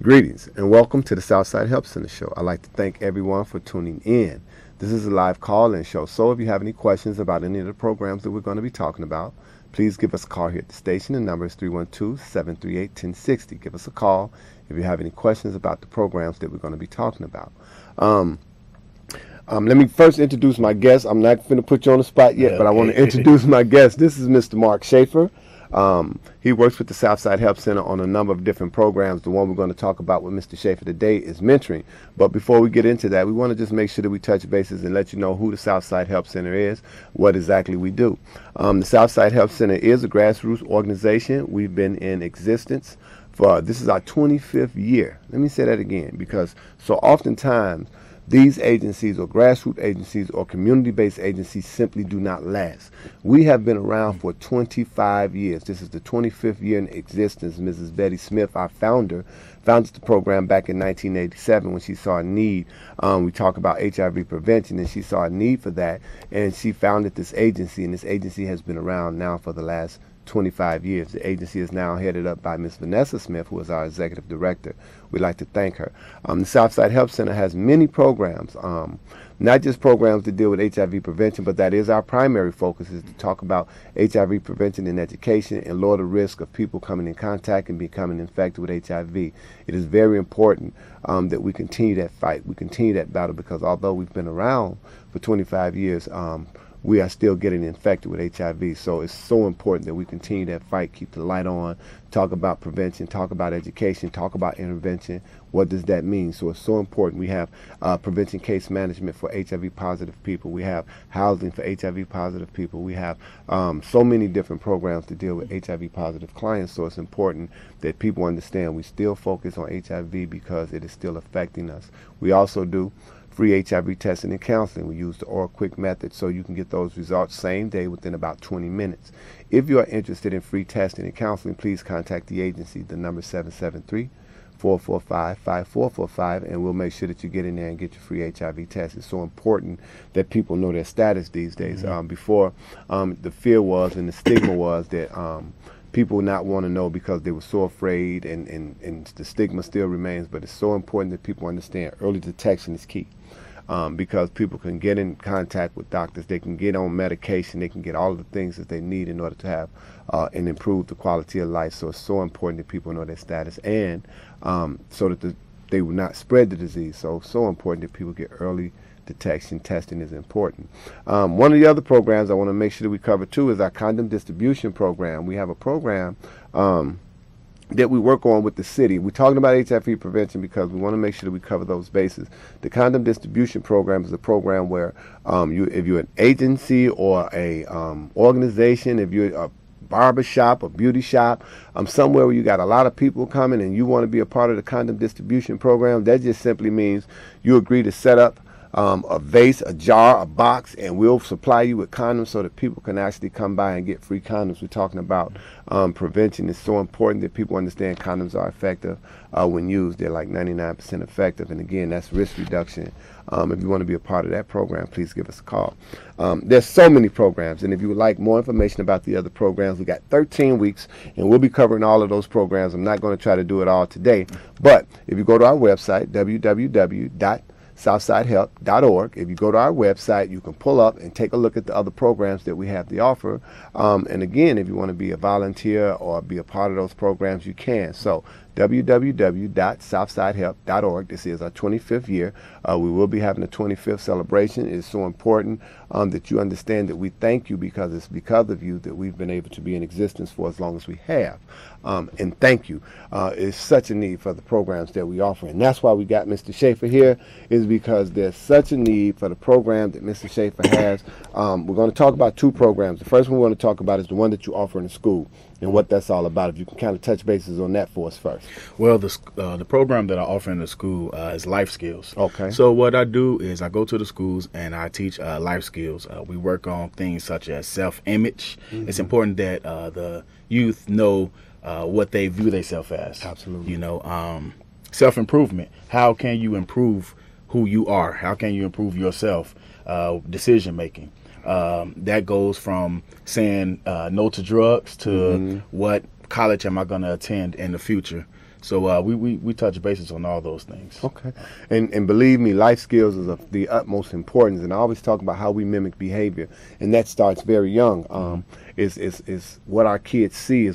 Greetings and welcome to the Southside Help Center show. I'd like to thank everyone for tuning in. This is a live call-in show, so if you have any questions about any of the programs that we're going to be talking about, please give us a call here at the station. The number is 312-738-1060. Give us a call if you have any questions about the programs that we're going to be talking about. Let me first introduce my guest. I'm not going to put you on the spot yet, but I want to introduce my guest. This is Mr. Mark Schaefer. He works with the Southside Help Center on a number of different programs. The one we're going to talk about with Mr. Schaefer today is mentoring. But before we get into that, we want to just make sure that we touch bases and let you know who the Southside Help Center is, what exactly we do. The Southside Help Center is a grassroots organization. We've been in existence for, this is our 25th year. Let me say that again, because so oftentimes these agencies or grassroots agencies or community-based agencies simply do not last. We have been around for 25 years. This is the 25th year in existence. Mrs. Betty Smith, our founder, founded the program back in 1987 when she saw a need. We talk about HIV prevention, and she saw a need for that, and she founded this agency, and this agency has been around now for the last 25 years. The agency is now headed up by Ms. Vanessa Smith, who is our executive director. We'd like to thank her. The Southside Help Center has many programs, not just programs to deal with HIV prevention, but that is our primary focus, is to talk about HIV prevention and education and lower the risk of people coming in contact and becoming infected with HIV. It is very important that we continue that fight. We continue that battle, because although we've been around for 25 years, we are still getting infected with HIV. So it's so important that we continue that fight, keep the light on, talk about prevention, talk about education, talk about intervention. What does that mean? So it's so important. We have prevention case management for HIV positive people. We have housing for HIV positive people. We have so many different programs to deal with HIV positive clients. So it's important that people understand we still focus on HIV because it is still affecting us. We also do free HIV testing and counseling. We use the Oral Quick method, so you can get those results same day within about 20 minutes. If you are interested in free testing and counseling, please contact the agency. The number is 773-445-5445, and we'll make sure that you get in there and get your free HIV test. It's so important that people know their status these days. Before, the fear was and the stigma was that people not want to know because they were so afraid, and the stigma still remains. But it's so important that people understand early detection is key. Because people can get in contact with doctors, they can get on medication, they can get all of the things that they need in order to have and improve the quality of life. So it's so important that people know their status, and so that they will not spread the disease. So important that people get early detection. Testing is important. One of the other programs I want to make sure that we cover too is our condom distribution program. We have a program that we work on with the city. We're talking about HIV prevention because we want to make sure that we cover those bases. The condom distribution program is a program where if you're an agency or a organization, if you're a barber shop or beauty shop, somewhere where you got a lot of people coming and you want to be a part of the condom distribution program, that just simply means you agree to set up a vase, a jar, a box, and we'll supply you with condoms so that people can actually come by and get free condoms. We're talking about prevention. It's so important that people understand condoms are effective when used. They're like 99% effective, and again, that's risk reduction. If you want to be a part of that program, please give us a call. There's so many programs, and if you would like more information about the other programs, we got 13 weeks, and we'll be covering all of those programs. I'm not going to try to do it all today, but if you go to our website, www.southsidehelp.org. If you go to our website, you can pull up and take a look at the other programs that we have to offer. And again, if you want to be a volunteer or be a part of those programs, you can. So www.southsidehelp.org. This is our 25th year. We will be having a 25th celebration. It's so important that you understand that we thank you, because it's because of you that we've been able to be in existence for as long as we have. And thank you. It's such a need for the programs that we offer. And that's why we got Mr. Schaefer here, is because there's such a need for the program that Mr. Schaefer has. We're going to talk about two programs. The first one we want to talk about is the one that you offer in the school and what that's all about. If you can kind of touch bases on that for us first. Well, the program that I offer in the school is life skills. Okay. So what I do is I go to the schools and I teach life skills. We work on things such as self-image. It's important that the youth know what they view themselves as. Absolutely. You know, self-improvement. How can you improve who you are? How can you improve yourself? Decision making. That goes from saying no to drugs to what college am I going to attend in the future. So we touch bases on all those things. Okay. And believe me, life skills is of the utmost importance. And I always talk about how we mimic behavior, and that starts very young. Is what our kids see is